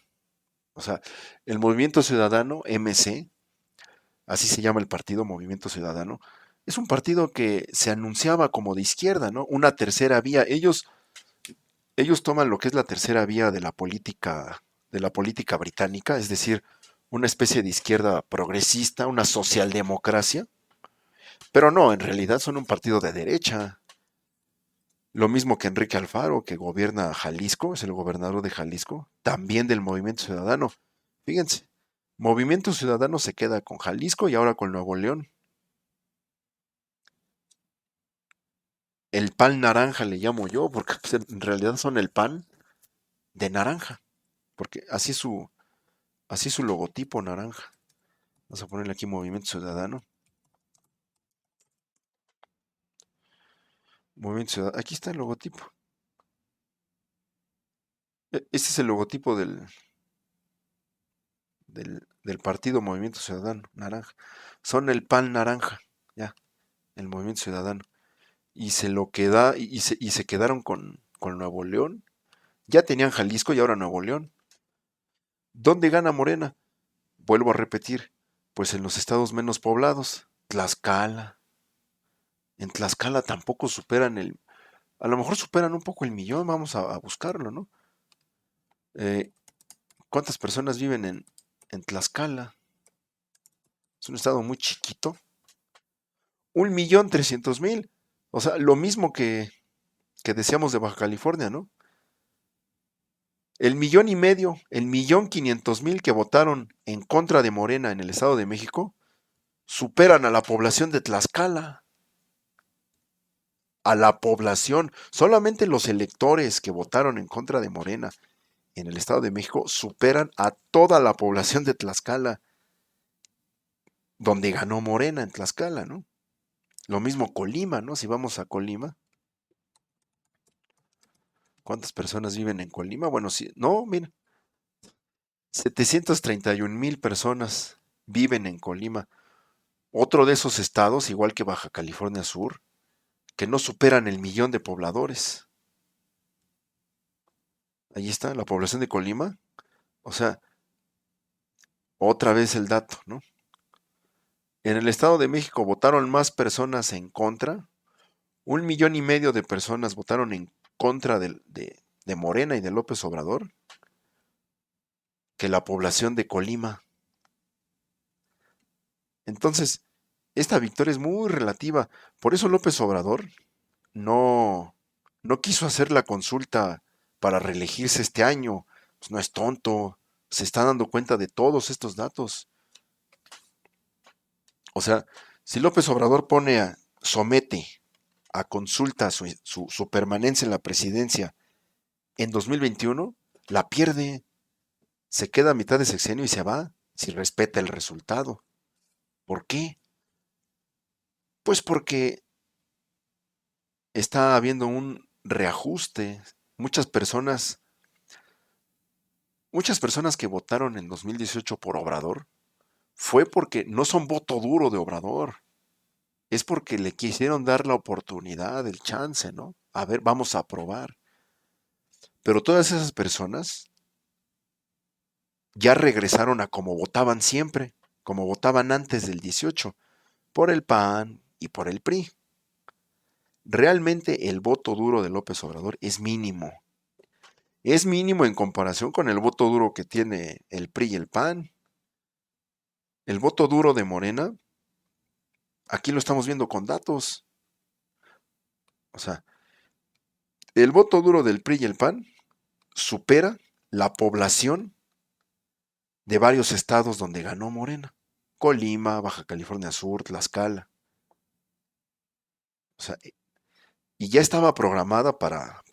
O sea, el Movimiento Ciudadano, MC, así se llama el partido Movimiento Ciudadano, es un partido que se anunciaba como de izquierda, ¿no? Una tercera vía. Ellos toman lo que es la tercera vía de la política británica, es decir, una especie de izquierda progresista, una socialdemocracia, pero no, en realidad son un partido de derecha. Lo mismo que Enrique Alfaro, que gobierna Jalisco, es el gobernador de Jalisco, también del Movimiento Ciudadano. Fíjense, Movimiento Ciudadano se queda con Jalisco y ahora con Nuevo León. El pan naranja le llamo yo, porque pues, en realidad son el pan de naranja, porque así su logotipo naranja. Vamos a ponerle aquí Movimiento Ciudadano. Movimiento Ciudadano. Aquí está el logotipo. Este es el logotipo del partido Movimiento Ciudadano, naranja. Son el pan naranja, ya, el Movimiento Ciudadano. Y se lo queda, y se quedaron con Nuevo León. Ya tenían Jalisco y ahora Nuevo León. ¿Dónde gana Morena? Vuelvo a repetir, pues en los estados menos poblados. Tlaxcala. En Tlaxcala tampoco superan a lo mejor superan un poco el millón, vamos a buscarlo, ¿no? Eh, ¿Cuántas personas viven en Tlaxcala? Es un estado muy chiquito. 1.300.000. O sea, lo mismo que decíamos de Baja California, ¿no? El millón y medio, el 1.500.000 que votaron en contra de Morena en el Estado de México, superan a la población de Tlaxcala. A la población. Solamente los electores que votaron en contra de Morena en el Estado de México superan a toda la población de Tlaxcala, donde ganó Morena en Tlaxcala, ¿no? Lo mismo Colima, ¿no? Si vamos a Colima, ¿cuántas personas viven en Colima? Bueno, sí, no, mira, 731.000 personas viven en Colima. Otro de esos estados, igual que Baja California Sur, que no superan el millón de pobladores. Ahí está, la población de Colima. O sea, otra vez el dato, ¿no? En el Estado de México votaron más personas en contra. 1,5 millones de personas votaron en contra de Morena y de López Obrador que la población de Colima. Entonces, esta victoria es muy relativa. Por eso López Obrador no, no quiso hacer la consulta para reelegirse este año. Pues no es tonto. Se está dando cuenta de todos estos datos. O sea, si López Obrador somete a consulta su permanencia en la presidencia en 2021, la pierde. Se queda a mitad de sexenio y se va si respeta el resultado. ¿Por qué? Pues porque está habiendo un reajuste. Muchas personas que votaron en 2018 por Obrador fue porque no son voto duro de Obrador. Es porque le quisieron dar la oportunidad, el chance, ¿no? A ver, vamos a probar. Pero todas esas personas ya regresaron a como votaban siempre, como votaban antes del 18, por el PAN y por el PRI. Realmente el voto duro de López Obrador es mínimo. Es mínimo en comparación con el voto duro que tiene el PRI y el PAN. El voto duro de Morena, aquí lo estamos viendo con datos. O sea, el voto duro del PRI y el PAN supera la población de varios estados donde ganó Morena. Colima, Baja California Sur, Tlaxcala. O sea, y ya estaba programada para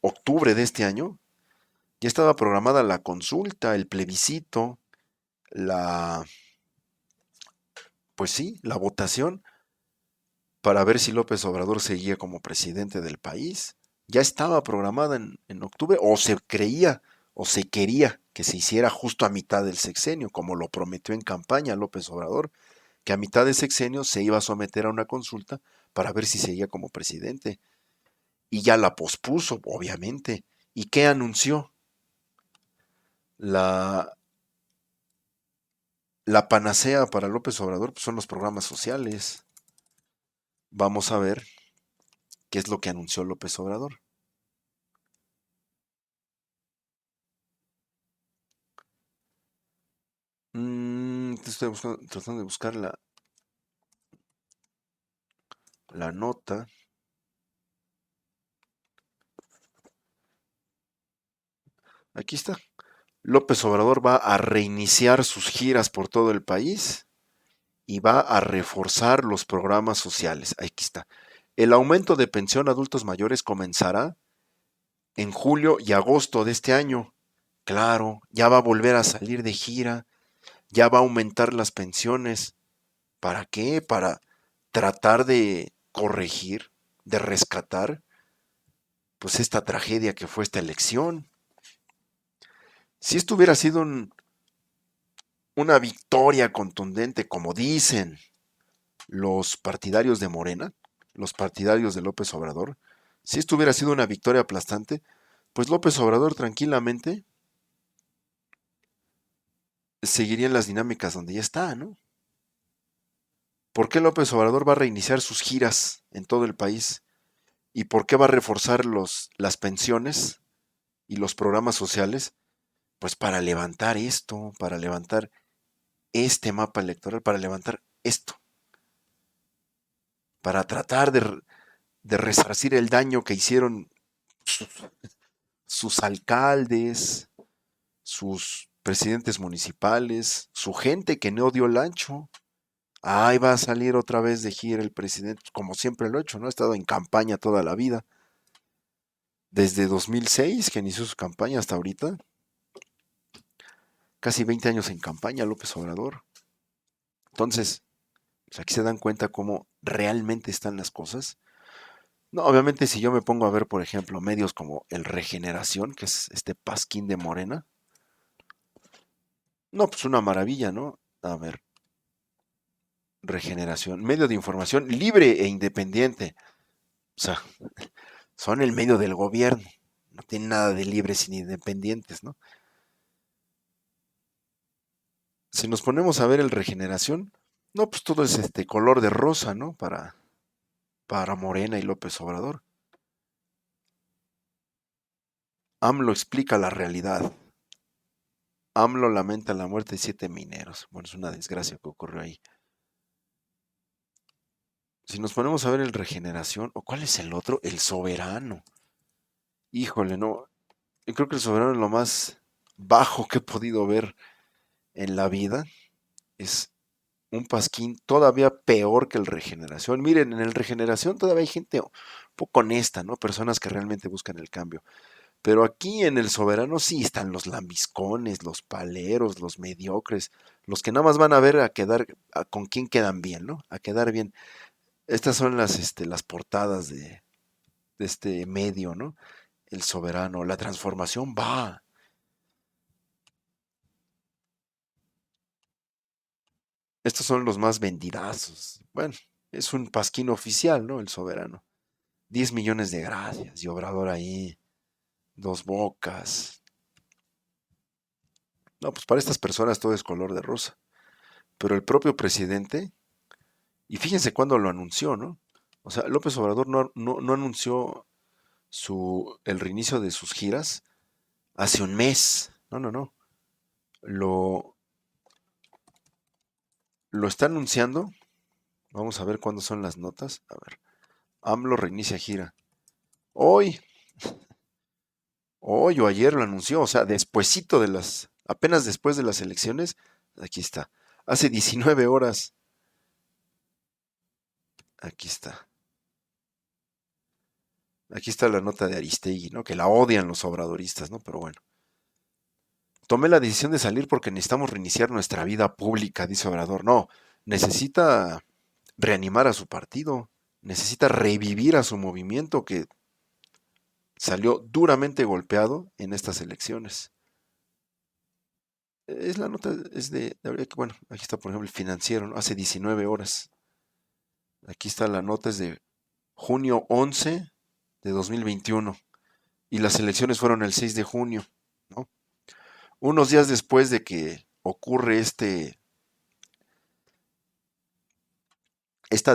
octubre de este año Ya estaba programada la consulta, el plebiscito, la, pues sí, la votación para ver si López Obrador seguía como presidente del país. Ya estaba programada en octubre, o se creía, o se quería que se hiciera justo a mitad del sexenio, como lo prometió en campaña López Obrador, que a mitad de sexenio se iba a someter a una consulta para ver si seguía como presidente. Y ya la pospuso, obviamente. ¿Y qué anunció? La, la panacea para López Obrador pues, son los programas sociales. Vamos a ver qué es lo que anunció López Obrador. Estoy tratando de buscar la nota. Aquí está. López Obrador va a reiniciar sus giras por todo el país y va a reforzar los programas sociales. Aquí está. El aumento de pensión a adultos mayores comenzará en julio y agosto de este año. Claro, ya va a volver a salir de gira, ya va a aumentar las pensiones. ¿Para qué? Para tratar de corregir, de rescatar, pues esta tragedia que fue esta elección. Si esto hubiera sido una victoria contundente, como dicen los partidarios de Morena, los partidarios de López Obrador, si esto hubiera sido una victoria aplastante, pues López Obrador tranquilamente seguiría en las dinámicas donde ya está, ¿no? ¿Por qué López Obrador va a reiniciar sus giras en todo el país? ¿Y por qué va a reforzar las pensiones y los programas sociales? Pues para levantar esto, para levantar este mapa electoral, para levantar esto, para tratar de resarcir el daño que hicieron sus, sus alcaldes, sus presidentes municipales, su gente que no dio el ancho. Ahí va a salir otra vez de gira el presidente, como siempre lo ha hecho, ¿no? Ha estado en campaña toda la vida. Desde 2006, que inició su campaña, hasta ahorita. Casi 20 años en campaña, López Obrador. Entonces, pues aquí se dan cuenta cómo realmente están las cosas. No, obviamente si yo me pongo a ver, por ejemplo, medios como El Regeneración, que es este pasquín de Morena, no, pues una maravilla, ¿no? A ver, Regeneración, medio de información libre e independiente. O sea, son el medio del gobierno. No tienen nada de libres ni independientes, ¿no? Si nos ponemos a ver el Regeneración, no, pues todo es este color de rosa, ¿no? Para Morena y López Obrador. AMLO explica la realidad. AMLO lamenta la muerte de 7 mineros. Bueno, es una desgracia que ocurrió ahí. Si nos ponemos a ver el Regeneración, ¿o cuál es el otro? El Soberano. Híjole, no. Yo creo que el Soberano es lo más bajo que he podido ver en la vida. Es un pasquín todavía peor que el Regeneración. Miren, en el Regeneración todavía hay gente un poco honesta, ¿no? Personas que realmente buscan el cambio. Pero aquí en el Soberano sí están los lambiscones, los paleros, los mediocres, los que nada más van a ver a quedar, con quién quedan bien, ¿no? A quedar bien. Estas son las portadas de este medio, ¿no? El Soberano, la transformación va. Estos son los más vendidazos. Bueno, es un pasquín oficial, ¿no? El Soberano. 10 millones de gracias y Obrador ahí, dos bocas. No, pues para estas personas todo es color de rosa. Pero el propio presidente, y fíjense cuándo lo anunció, ¿no? O sea, López Obrador no anunció el reinicio de sus giras hace un mes. No, no, no. Lo, lo está anunciando. Vamos a ver cuándo son las notas. A ver. AMLO reinicia gira. Hoy, hoy o ayer lo anunció. O sea, despuesito de apenas después de las elecciones. Aquí está. Hace 19 horas. Aquí está. Aquí está la nota de Aristegui, ¿no? Que la odian los obradoristas, ¿no? Pero bueno. tomé la decisión de salir porque necesitamos reiniciar nuestra vida pública, dice Obrador. No, necesita reanimar a su partido, necesita revivir a su movimiento que salió duramente golpeado en estas elecciones. Es la nota, es bueno, aquí está por ejemplo el Financiero, ¿no? Hace 19 horas. Aquí está la nota, es de junio 11 de 2021 y las elecciones fueron el 6 de junio, ¿no? Unos días después de que ocurre esta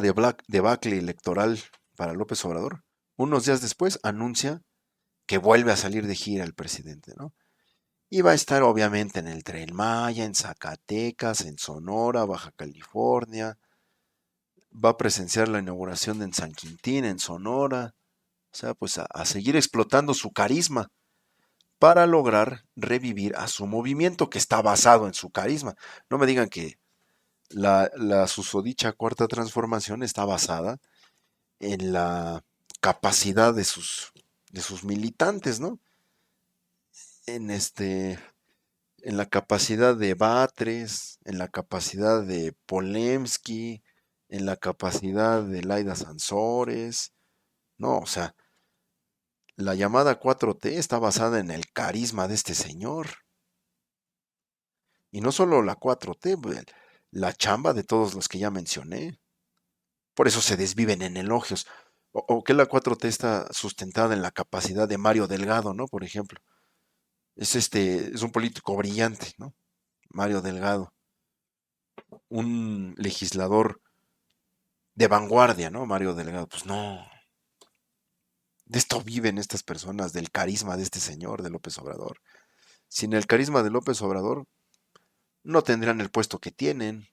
debacle electoral para López Obrador, unos días después anuncia que vuelve a salir de gira el presidente, ¿no? Y va a estar obviamente en el Tren Maya, en Zacatecas, en Sonora, Baja California, va a presenciar la inauguración en San Quintín, en Sonora, o sea, pues a seguir explotando su carisma para lograr revivir a su movimiento que está basado en su carisma. No me digan que la susodicha cuarta transformación está basada en la capacidad de sus militantes, ¿no? En en la capacidad de Batres, en la capacidad de Polemski, en la capacidad de Laida Sansores. No, o sea, la llamada 4T está basada en el carisma de este señor. Y no solo la 4T, pues, la chamba de todos los que ya mencioné. Por eso se desviven en elogios. O que la 4T está sustentada en la capacidad de Mario Delgado, ¿no? Por ejemplo. Es un político brillante, ¿no? Mario Delgado. Un legislador de vanguardia, ¿no? Mario Delgado. Pues no. De esto viven estas personas, del carisma de este señor, de López Obrador. Sin el carisma de López Obrador, no tendrían el puesto que tienen.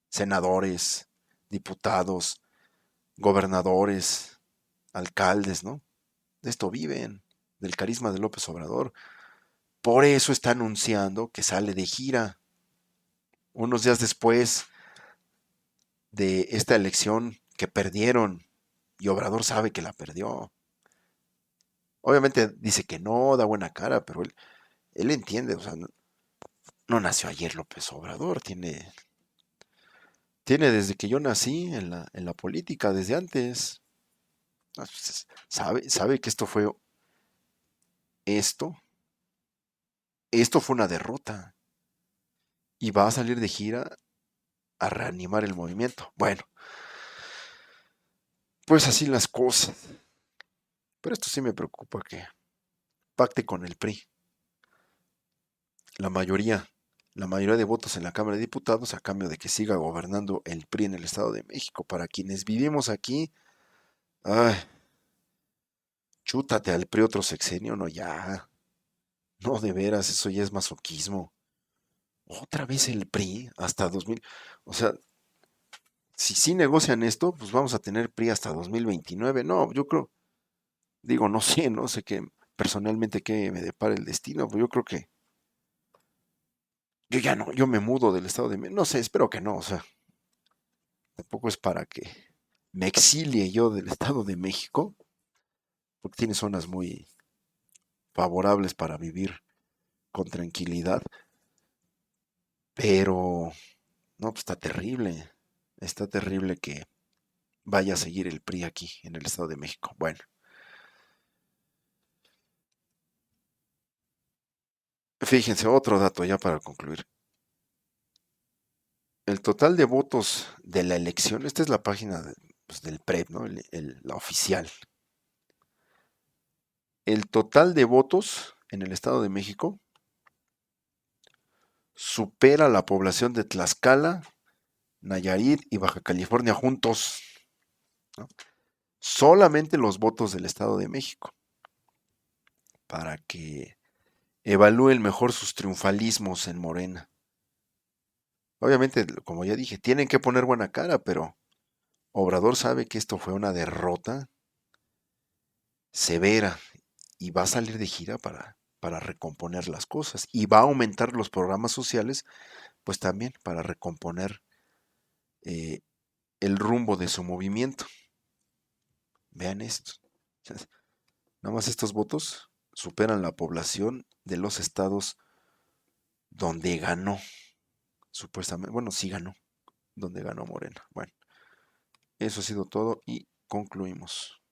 Senadores, diputados, gobernadores, alcaldes, ¿no? De esto viven, del carisma de López Obrador. Por eso está anunciando que sale de gira. Unos días después de esta elección que perdieron, y Obrador sabe que la perdió. Obviamente dice que no, da buena cara, pero él entiende, o sea, no nació ayer López Obrador, tiene desde que yo nací en la política, desde antes. Sabe que esto, esto fue una derrota y va a salir de gira a reanimar el movimiento. Bueno, pues así las cosas. Pero esto sí me preocupa que pacte con el PRI. La mayoría, la mayoría de votos en la Cámara de Diputados a cambio de que siga gobernando el PRI en el Estado de México. Para quienes vivimos aquí, ay, chútate al PRI otro sexenio, no ya. No, de veras, eso ya es masoquismo. Otra vez el PRI hasta 2000. O sea, si sí negocian esto, pues vamos a tener PRI hasta 2029. No, yo creo, digo, no sé qué, personalmente qué me depara el destino, pues yo creo que yo ya no, yo me mudo del Estado de México. No sé, espero que no, o sea, tampoco es para que me exilie yo del Estado de México, porque tiene zonas muy favorables para vivir con tranquilidad, pero no, pues está terrible que vaya a seguir el PRI aquí en el Estado de México. Bueno, fíjense, otro dato ya para concluir. El total de votos de la elección, esta es la página pues, del PREP, ¿no? La oficial. El total de votos en el Estado de México supera la población de Tlaxcala, Nayarit y Baja California juntos, ¿no? Solamente los votos del Estado de México, para que evalúen mejor sus triunfalismos en Morena. Obviamente, como ya dije, tienen que poner buena cara, pero Obrador sabe que esto fue una derrota severa y va a salir de gira para recomponer las cosas y va a aumentar los programas sociales, pues también para recomponer eh, el rumbo de su movimiento. Vean esto. O sea, nada más estos votos superan la población de los estados donde ganó, supuestamente, bueno, sí ganó, donde ganó Morena. Bueno, eso ha sido todo y concluimos.